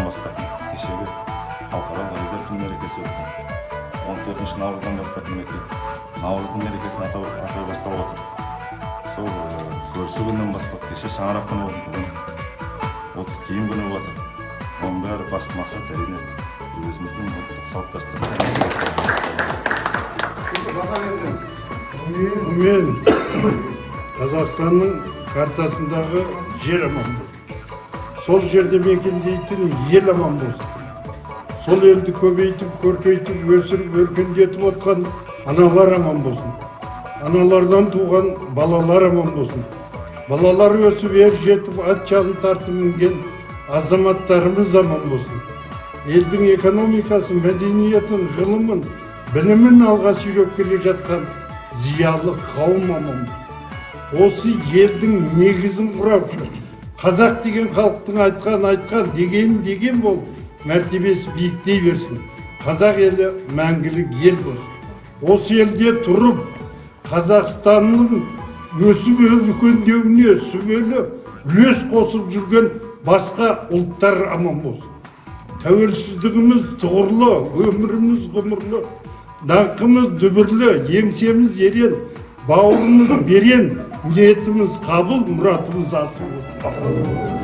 наурыздан бастап кешегі халықаралық әйелдер күні мерекесі өтті. 14 наурыздан бастап мінекей наурыздың мерекесін атай бастап отыр. Сол көрісу күнінен бастап кеше шаңырақ күні болды, ұлттық киім күні отыр. Оның бәрі басты мақсат әрине өзіміздің ұлттық салт-дәстүрді. Мен Қазақстанның картасындағы жер аман болсын. Сол жерде мекендейтін ел аман болсын. Сол елді көбейтіп, көркейтіп, өсіріп, өркендетіп отқан аналар аман болсын. Аналардан туған балалар аман болсын. Балалар өсіп, ер жетіп, ат жалын тартып мінген азаматтарымыз аман болсын. Елдің экономикасын, мәдениетін, ғылымын, білімін алға сүйреп келе жатқан зиялы қауым аман болсын. Осы елдің негізін құраушы, қазақ деген халықтың айтқан, деген болып, мәртебесі биіктей берсін. Қазақ елі мәңгілік ел болсын. Осы елде тұрып, Қазақстанның өсіп өркендеуіне сүбелі үлес қосып жүрген басқа ұлттар аман болсын. Тәуелсіздігіміз тұғырлы, өміріміз ғұмырлы, даңқымыз дүбірлі, еңсеміз ерен, бауырымыз берен, ниетіміз қабыл, мұратымыз асыл.